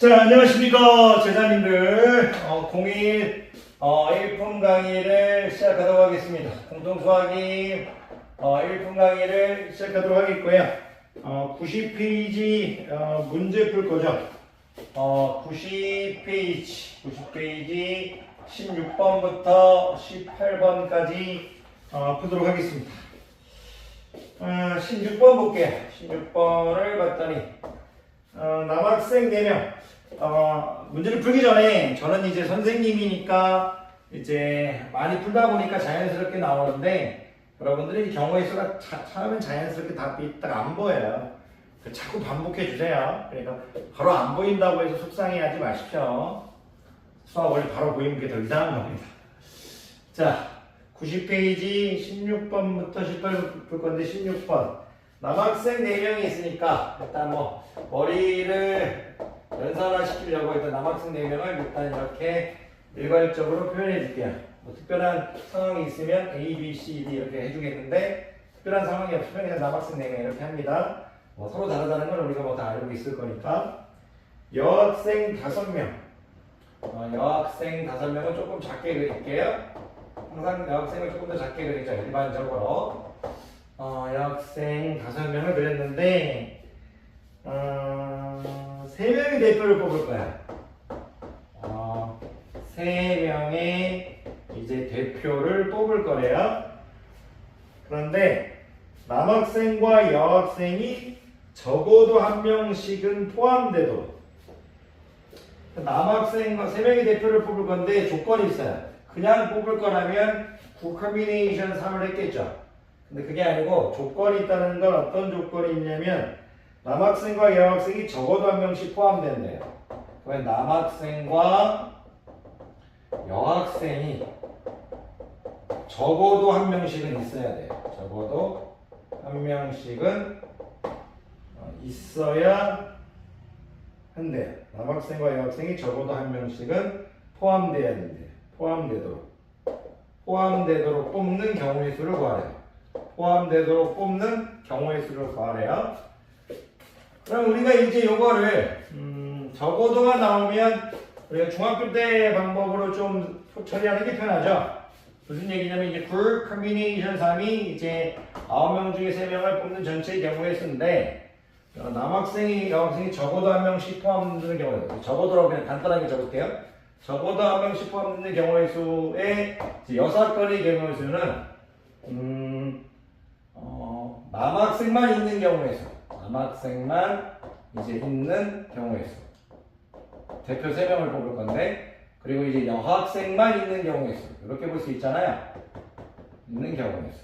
자, 안녕하십니까, 제자님들. 1품 강의를 시작하도록 하겠습니다. 공통수학이 1품 강의를 시작하도록 하겠고요. 90페이지 문제 풀 거죠. 90페이지 16번부터 18번까지 풀도록 하겠습니다. 16번 볼게요. 16번을 봤더니 남학생 4명. 문제를 풀기 전에 저는 이제 선생님이니까 이제 많이 풀다 보니까 자연스럽게 나오는데 여러분들이 경우의 수가 처음엔 자연스럽게 답이 딱 안 보여요. 자꾸 반복해 주세요. 그러니까 바로 안 보인다고 해서 속상해하지 마십시오. 수학 원래 바로 보이는 게 더 이상한 겁니다. 자, 90페이지 16번부터 18번 풀 건데 16번. 남학생 4명이 있으니까 일단 머리를 연산화 시키려고 일단 남학생 4명을 일단 이렇게 일괄적으로 표현해 줄게요. 특별한 상황이 있으면 A, B, C, D 이렇게 해주겠는데 특별한 상황이 없으면 그냥 남학생 4명 이렇게 합니다. 서로 다르다는 건 우리가 다 알고 있을 거니까. 여학생 5명. 여학생 5명은 조금 작게 그릴게요. 항상 여학생을 조금 더 작게 그리죠. 일반적으로. 여학생 5명을 그렸는데 3명의 대표를 뽑을 거야. 3명의 이제 대표를 뽑을 거래요. 그런데 남학생과 여학생이 적어도 1명씩은 포함돼도 남학생과 3명의 대표를 뽑을 건데 조건이 있어요. 그냥 뽑을 거라면 9 컴비네이션 3을 했겠죠. 근데 그게 아니고 조건이 있다는 건 어떤 조건이 있냐면 남학생과 여학생이 적어도 1명씩 포함된대요. 그러면 남학생과 여학생이 적어도 1명씩은 있어야 돼요. 적어도 1명씩은 있어야 한대요. 남학생과 여학생이 적어도 1명씩은 포함돼야 된대요. 포함되도록 뽑는 경우의 수를 구하래요. 포함되도록 뽑는 경우의 수를 구하래요. 그럼 우리가 이제 요거를 적어도가 나오면 우리가 중학교 때 방법으로 좀 처리하는 게 편하죠. 무슨 얘기냐면 이제 굴 컴비네이션 3이 이제 9명 중에 3명을 뽑는 전체의 경우의 수인데 남학생이 여학생이 적어도 1명씩 포함되는 경우에 적어도라고 그냥 간단하게 적을게요. 적어도 1명씩 포함되는 경우의 수에 6건의 경우의 수는 남학생만 있는 경우의 수. 남학생만 이제 있는 경우의 수. 대표 3명을 뽑을 건데, 그리고 이제 여학생만 있는 경우의 수. 이렇게 볼 수 있잖아요. 있는 경우의 수.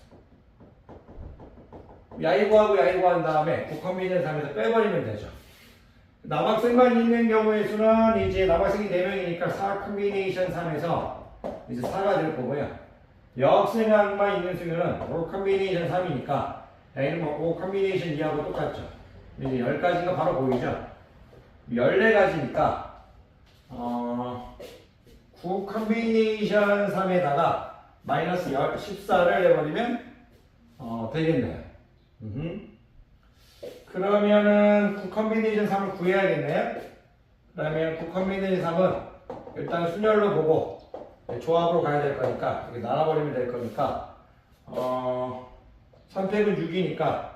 야이고하고 야이고한 다음에 9 컴비네이션 3에서 빼버리면 되죠. 남학생만 있는 경우의 수는 이제 남학생이 4명이니까 4 컴비네이션 3에서 이제 4가 될 거고요. 여학생만 있는 수는 5 컴비네이션 3이니까 얘는 5 컴비네이션 2하고 똑같죠. 이제 10가지가 바로 보이죠. 14가지니까 9 컴비네이션 3에다가 마이너스 14를 내버리면 되겠네요. 그러면은 9 컴비네이션 3을 구해야겠네요. 그러면 9 컴비네이션 3은 일단 순열로 보고 조합으로 가야 될 거니까 이렇게 나눠버리면 될 거니까 3팩은 6이니까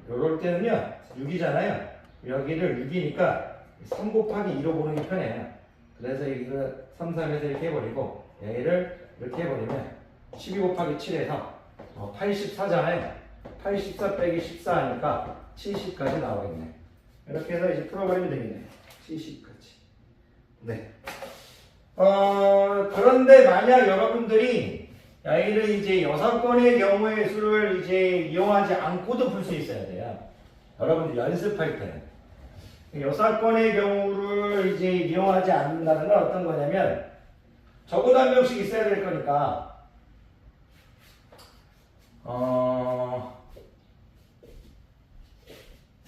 요럴 때는요 6이잖아요. 여기를 6이니까 3 곱하기 2로 보는 게 편해요. 그래서 이거 3, 3에서 이렇게 해버리고 얘를 이렇게 해버리면 12 곱하기 7에서 84잖아요. 84 빼기 14 하니까 70까지 나오겠네. 이렇게 해서 이제 풀어버리면 되겠네. 70까지. 네. 그런데 만약 여러분들이 이를 이제 6건의 경우의 수를 이제 이용하지 않고도 풀 수 있어야 돼요. 여러분들 연습할 때는. 6건의 경우를 이제 이용하지 않는다는 건 어떤 거냐면 적어도 1명씩 있어야 될 거니까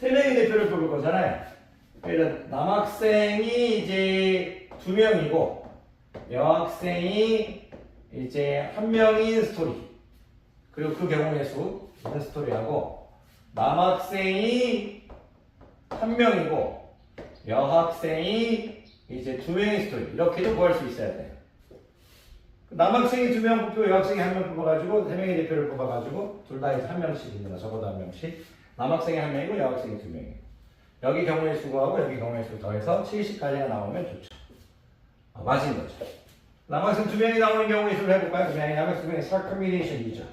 3명의 대표를 뽑을 거잖아요. 그래서 남학생이 이제 2명이고 여학생이 이제 1명인 스토리. 그리고 그 경우의 수, 이런 스토리하고 남학생이 한 명이고 여학생이 이제 두 명일 수도 이렇게도 구할 수 있어야 돼요. 남학생이 두 명 뽑히고 여학생이 한 명 뽑아가지고 세 명의 대표를 뽑아가지고 둘 다 이제 한 명씩 있는 거 적어도 한 명씩. 남학생이 한 명이고 여학생이 두 명이고. 여기 경우의 수하고 여기 경우의 수 더해서 70까지가 나오면 좋죠. 맞은 거죠. 남학생 두 명이 나오는 경우의 수를 해볼까요? 두 명이 남학생 두 명의 살 커뮤니케이션이죠.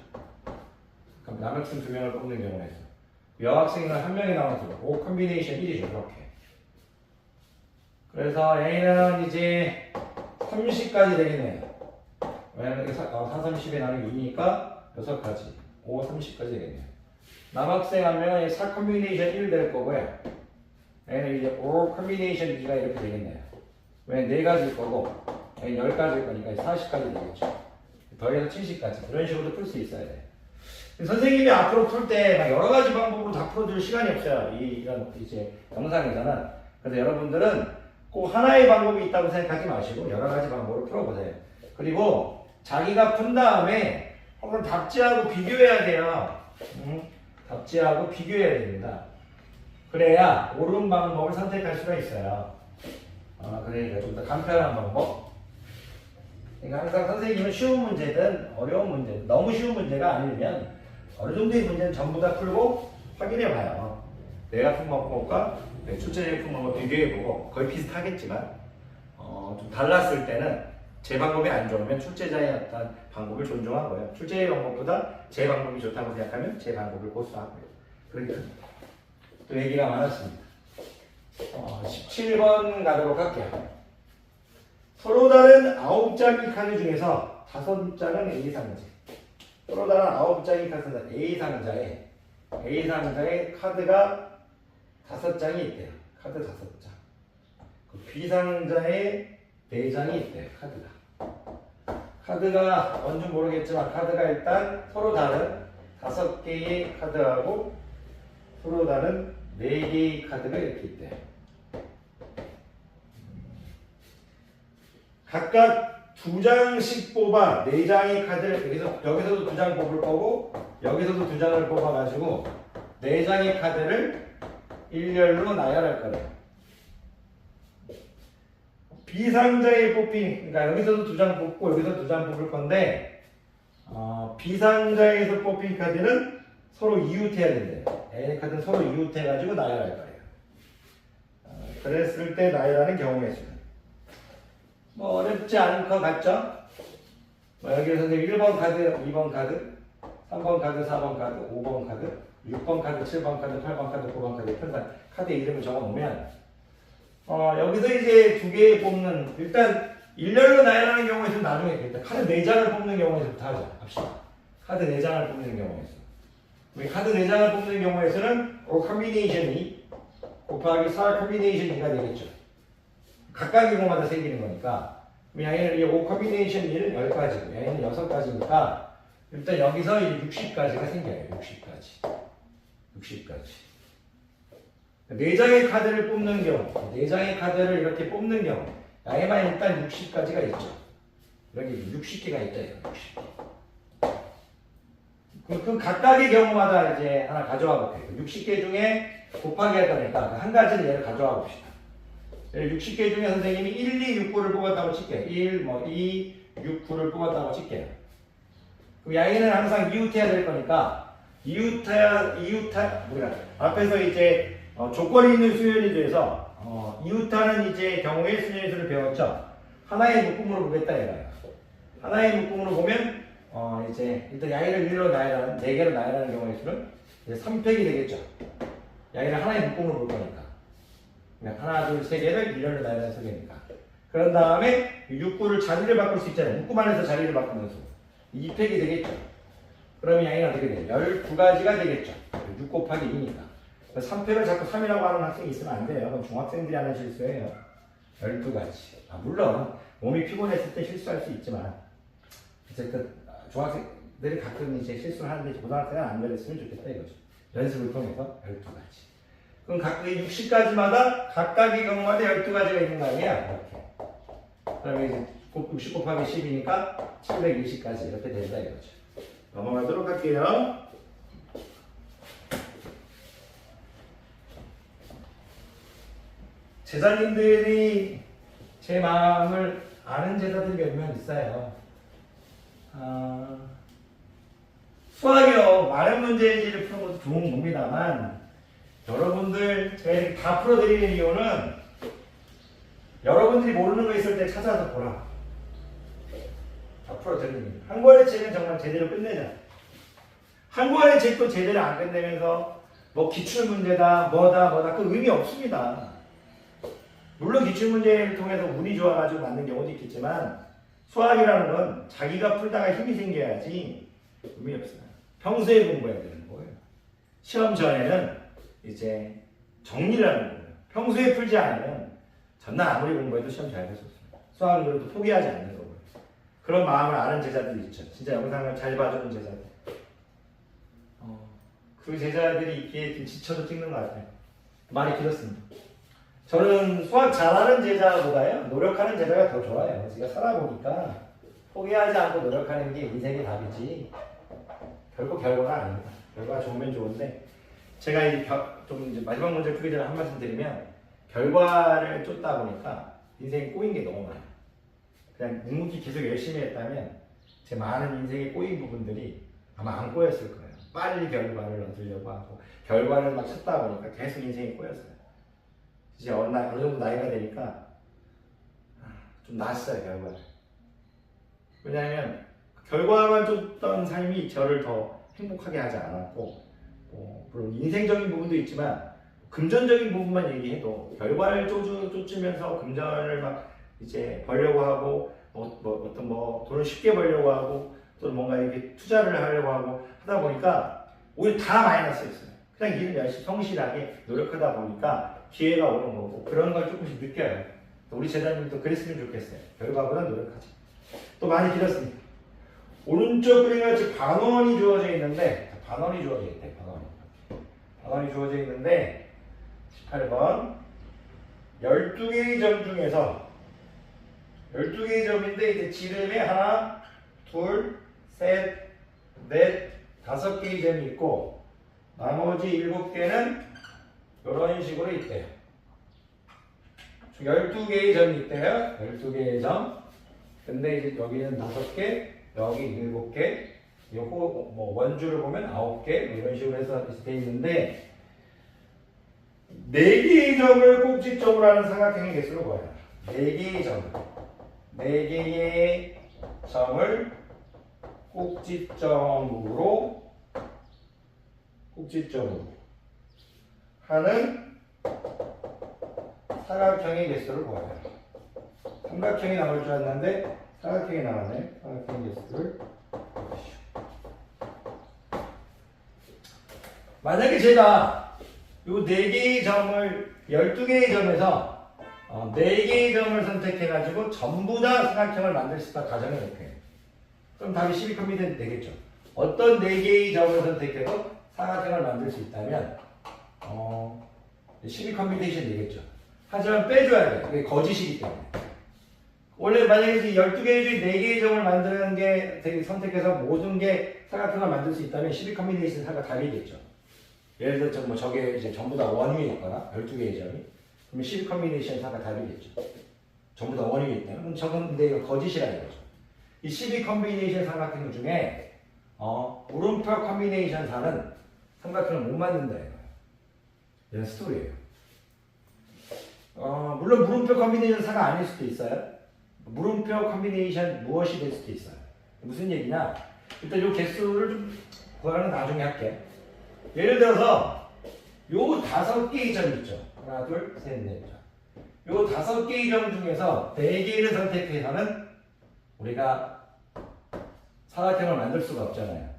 그럼 남학생 두 명을 뽑는 경우의 수. 여학생은 한 명이 나오는 수. 오 컨비네이션 1이죠. 그렇게. 그래서 A는 이제 30까지 되겠네요. 왜냐면 4, 30에 나누기 2니까 6가지. 5, 30까지 되겠네요. 남학생 한 명은 4 컨비네이션 1 될 거고요. A는 이제 5 컨비네이션 2가 이렇게 되겠네요. 왜 4가지일 거고 A는 10가지일 거니까 40까지 되겠죠. 더해서 70까지. 이런 식으로 풀 수 있어야 돼요. 선생님이 앞으로 풀 때 여러 가지 방법으로 다 풀어줄 시간이 없어요. 이런 이제 영상에서는. 그래서 여러분들은 꼭 하나의 방법이 있다고 생각하지 마시고 여러 가지 방법으로 풀어보세요. 그리고 자기가 푼 다음에 한번 답지하고 비교해야 돼요. 답지하고 비교해야 됩니다. 그래야 옳은 방법을 선택할 수가 있어요. 그러니까 좀 더 간편한 방법. 그러니까 항상 선생님은 쉬운 문제든 어려운 문제든 너무 쉬운 문제가 아니면 어느 정도의 문제는 전부 다 풀고 확인해 봐요. 내가 푼 방법과 출제자의 푼 방법 비교해 보고 거의 비슷하겠지만 좀 달랐을 때는 제 방법이 안 좋으면 출제자의 어떤 방법을 존중하고요. 출제자의 방법보다 제 방법이 좋다고 생각하면 제 방법을 고수하고요. 그러니까 또 얘기가 많았습니다. 17번 가도록 할게요. 서로 다른 9장의 카드 중에서 5장은 A상자. 서로 다른 9장의 카드는 A상자에 카드가 5장이 있대요. 카드 5장. 그 B상자에 4장이 있대요. 카드가 뭔지 모르겠지만 카드가 일단 서로 다른 5개의 카드하고 서로 다른 4개의 카드가 이렇게 있대요. 각각 2장씩 뽑아 4장의 카드를 여기서도 2장 뽑을 거고 여기서도 2장을 뽑아가지고 4장의 카드를 일렬로 나열할 거래요. B상자에 뽑힌, 그러니까 여기서도 2장 뽑고 여기서 2장 뽑을 건데 B상자에서 뽑힌 카드는 서로 이웃해야 된대요. A의 카드는 서로 이웃해가지고 나열할 거예요. 그랬을 때 나열하는 경우의 수는 어렵지 않을 것 같죠? 여기 선생님 1번 카드, 2번 카드, 3번 카드, 4번 카드, 5번 카드, 6번 카드, 7번 카드, 8번 카드, 9번 카드 편단 카드 이름을 적어놓으면 여기서 이제 2개 뽑는 일단 일렬로 나열하는 경우에서 나중에 일단 카드 4장을 뽑는 경우에서부터 합시다. 카드 4장을 뽑는 경우에서 우리 카드 4장을 뽑는 경우에서는 컨비네이션이 곱하기 4 컨비네이션 2가 되겠죠. 각각 이거마다 생기는 거니까 얘는 이 5 컨비네이션 1은 10가지고 얘는 6가지니까 일단 여기서 60가지가 생겨요. 60가지 4장의 카드를 뽑는 경우 4장의 카드를 이렇게 뽑는 경우 얘만 일단 60가지가 있죠. 여기 60개가 있죠. 60개. 그 각각의 경우마다 이제 하나 가져와 볼게요. 60개 중에 곱하기 할 거니까 한 가지를 얘를 가져와 봅시다. 60개 중에 선생님이 1, 2, 6, 9를 뽑았다고 칠게요. 1, 2, 6, 9를 뽑았다고 칠게요. 그럼 양에는 항상 이웃해야 될 거니까 뭐야 앞에서 이제 조건이 있는 수열이돼서 이웃하는 이제 경우의 수열수를 배웠죠. 하나의 묶음으로 보겠다 얘가요. 하나의 묶음으로 보면 이제 일단 양의를 1로 나열하는 4개로 나열하는 경우의 수는 이제 3팩이 되겠죠. 양의를 하나의 묶음으로 볼 거니까. 하나, 둘, 3개를 1로 나열하는 수니까. 그런 다음에 6, 9를 자리를 바꿀 수 있잖아요. 묶음 안에서 자리를 바꾸는 수. 2팩이 되겠죠. 그러면 양이 어떻게 돼요? 12가지가 되겠죠. 6 곱하기 2니까. 3팩을 자꾸 3이라고 하는 학생이 있으면 안 돼요. 그건 중학생들이 하는 실수예요. 12가지. 물론 몸이 피곤했을 때 실수할 수 있지만 어쨌든 중학생들이 가끔 이제 실수를 하는데 고등학생은 안 그랬으면 좋겠다 이거죠. 연습을 통해서 12가지. 그럼 각 60가지마다 각각의 경우마다 12가지가 있는 거 아니야? 이렇게. 그러면 이제 60 곱하기 10이니까 720까지 이렇게 된다 이거죠. 넘어가도록 할게요. 제자님들이 제 마음을 아는 제자들이 몇 명 있어요. 수학이요. 많은 문제지를 푸는 것도 좋은 겁니다만, 여러분들 제가 이렇게 다 풀어드리는 이유는 여러분들이 모르는 거 있을 때 찾아서 보라. 다 풀어드리는 거예요. 한 권의 책은 정말 제대로 끝내자. 한 권의 책도 제대로 안 끝내면서 뭐 기출문제다, 뭐다, 그 의미 없습니다. 물론 기출문제를 통해서 운이 좋아가지고 맞는 경우도 있겠지만, 수학이라는 건 자기가 풀다가 힘이 생겨야지 의미 없어요. 평소에 공부해야 되는 거예요. 시험 전에는 이제 정리를 하는 거예요. 평소에 풀지 않으면 전날 아무리 공부해도 시험 잘 볼 수 없습니다. 수학은 그래도 포기하지 않는 거고요. 그런 마음을 아는 제자들이 있죠. 진짜 영상을 잘 봐주는 제자들. 그 제자들이 있기에 지쳐도 찍는 것 같아요. 많이 길었습니다. 저는 수학 잘하는 제자보다요, 노력하는 제자가 더 좋아요. 제가 살아보니까 포기하지 않고 노력하는 게 인생의 답이지, 결국 결과가 아닙니다. 결과가 좋으면 좋은데, 제가 좀 이제 마지막 문제 풀기 전에 한 말씀 드리면, 결과를 쫓다 보니까 인생이 꼬인 게 너무 많아요. 그냥 묵묵히 계속 열심히 했다면 제 많은 인생에 꼬인 부분들이 아마 안 꼬였을 거예요. 빨리 결과를 얻으려고 하고 결과를 막 찾다 보니까 계속 인생이 꼬였어요. 이제 어느 정도 나이가 되니까 좀 낯서요, 결과를. 왜냐하면 결과만 쫓던 삶이 저를 더 행복하게 하지 않았고, 물론 인생적인 부분도 있지만 금전적인 부분만 얘기해도 결과를 쫓으면서 금전을 막 이제 벌려고 하고 어떤 돈을 쉽게 벌려고 하고 또 뭔가 이렇게 투자를 하려고 하고 하다 보니까 오히려 다 마이너스였어요. 그냥 일을 열심히 성실하게 노력하다 보니까 기회가 오는 거고, 그런 걸 조금씩 느껴요. 우리 제자님도 그랬으면 좋겠어요. 결과보다 노력하지. 또 많이 길었습니다. 오른쪽 그림같이 반원이 주어져 있는데, 반원이 주어져 있대요. 반원이 주어져 있는데 18번 12개의 점 중에서 12개의 점인데 이제 지름에 하나, 둘, 셋, 넷, 5개의 점이 있고 나머지 7개는 이런 식으로 있대요. 12개의 점이 있대요. 12개의 점. 근데 이제 여기는 5개, 여기 7개, 요거 뭐 원주를 보면 9개, 뭐 이런 식으로 해서 되어 있는데, 4개의 점을 꼭지점으로 하는 삼각형의 개수를 구해요. 4개의 점을 꼭지점으로 하는 사각형의 개수를 구해요. 삼각형이 나올 줄 알았는데 사각형이 나왔네. 사각형의 개수를 구하시오. 만약에 제가 이 4개의 점을 12개의 점에서 4개의 점을 선택해가지고 전부 다 삼각형을 만들 수 있다 가정해 볼게요. 그럼 답이 12컴비네이션 되겠죠. 어떤 4개의 점을 선택해도 사각형을 만들 수 있다면 12컴비네이션 되겠죠. 하지만 빼줘야 돼요. 그게 거짓이기 때문에. 원래 만약에 12개 중에 4개의 점을 만드는 게 선택해서 모든 게 사각형을 만들 수 있다면 12컴비네이션 사가 답이겠죠. 예를 들어서 뭐 저게 이제 전부 다 원 위에 있거나 12개의 점이, 그러면 12컴비네이션 사가 답이겠죠. 전부 다 원 위에 있다. 그럼 저건 근데 이거 거짓이라는 거죠. 이 12컴비네이션 삼각형 중에 물음표 컴비네이션 사는 삼각형을 못 만든다 이거예요. 이런 스토리예요. 물론 물음표 컴비네이션 사가 아닐 수도 있어요. 물음표 컴비네이션 무엇이 될 수도 있어요. 무슨 얘기냐? 일단 이 개수를 좀 구하는 나중에 할게. 예를 들어서 요 5개의 점 있죠. 하나, 둘, 셋, 넷 점. 요 5개의 점 중에서 4개를 선택해서는 우리가 사각형을 만들 수가 없잖아요.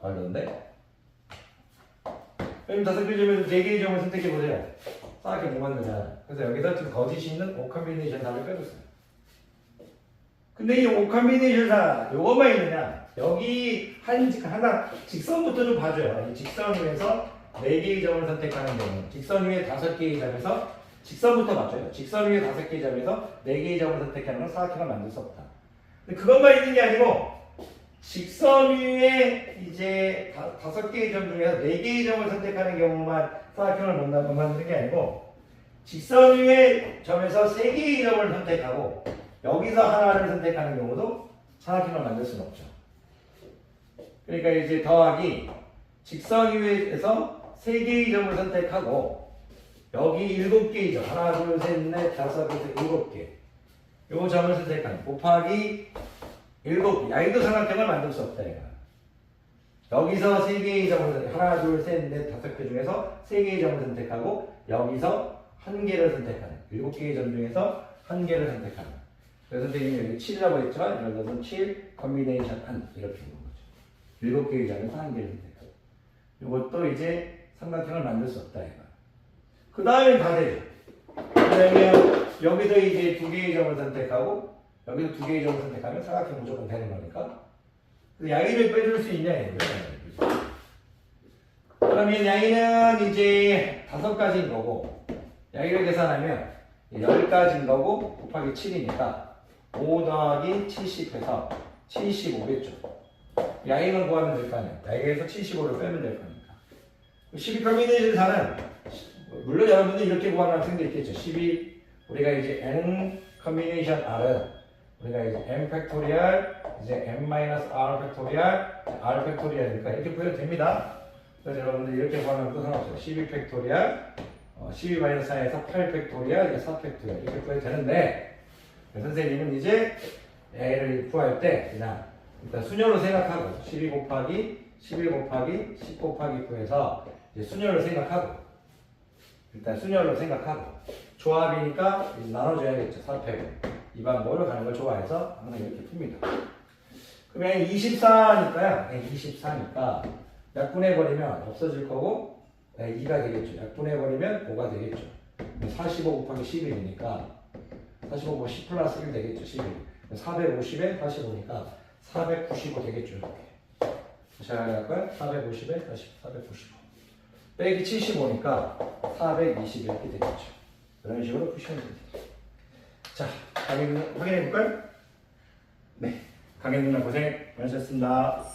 그런데 그럼 5개 점에서 4개의 점을 선택해 보세요. 사각형 못 만드잖아요. 그래서 여기서 지금 거짓이 있는 5컴비네이션 사를 빼줬어요. 근데 이 5컴비네이션 사 요것만 있느냐? 여기 하나 직선부터 좀 봐줘요. 이 직선 위에서 4개의 점을 선택하는 경우, 직선 위에 5개의 점에서 직선부터 봐줘요. 직선 위에 5개의 점에서 4개의 점을 선택하는 건 사각형을 만들 수 없다. 근데 그것만 있는 게 아니고 직선 위에 이제 5개의 점 중에서 4개의 점을 선택하는 경우만 사각형을 못 만드는 게 아니고 직선 위의 점에서 3개의 점을 선택하고 여기서 하나를 선택하는 경우도 삼각형을 만들 수는 없죠. 그러니까 이제 더하기 직선 위에서 3개의 점을 선택하고 여기 7개의 점 하나 둘 셋 넷 다섯 여섯 7개 요 점을 선택하는 곱하기 7개 야이도 삼각형을 만들 수 없다 얘가. 여기서 3개의 점을 하나 둘 셋 넷 다섯 개 중에서 3개의 점을 선택하고 여기서 1개를 선택하는 7개의 점 중에서 1개를 선택하는. 그래서 선생님이 여기 7이라고 했지만 이런 것은 7 컨비네이션 한 이렇게 있는 거죠. 7개의 점에서 1개를 선택하고 이것도 이제 삼각형을 만들 수 없다 얘가. 그 다음에 다 되죠. 왜냐면 여기서 이제 2개의 점을 선택하고 여기서 2개의 점을 선택하면 삼각형 무조건 되는 거니까 야이를 빼줄 수 있냐 이거예요. 그러면 야이는 이제 5가지인 거고 야이를 계산하면 10가지인 거고 곱하기 7이니까 5 더하기 70해서 75겠죠. 야이는 구하면 될 거 아니에요. 야이에서 75를 빼면 될 거니까. 12 컨비네이션 4는 물론 여러분들 이렇게 구하는 학생도 있겠죠. 12 우리가 이제 n 컨비네이션 r은 우리가 이제 m 팩토리얼 이제 m-r 팩토리얼 r 팩토리얼이니까 이렇게 구해도 됩니다. 그래서 여러분들 이렇게 구하면 또 상관없어요. 12 팩토리얼 12-4에서 8 팩토리얼 4 팩토리얼 이렇게 구해도 되는데 선생님은 이제 a를 구할 때 그냥 일단 순열로 생각하고 12 곱하기 11 곱하기 10 곱하기 9에서 이제 순열로 생각하고 일단 순열로 생각하고 조합이니까 나눠줘야겠죠. 4팩을 이 방법으로 가는 걸 좋아해서 항상 이렇게 풉니다. 그러면 24니까요. 24니까 약분해버리면 없어질 거고 2가 되겠죠. 약분해버리면 5가 되겠죠. 45 곱하기 11이니까 45 곱하기 10 플러스 1 되겠죠. 11 450에 45니까 495 되겠죠. 이렇게 자, 할까요? 450에 495 빼기 75니까 420 이렇게 되겠죠. 이런 식으로 푸시면 됩니다. 자, 확인해 볼까요? 네, 강현 누나 고생 많으셨습니다.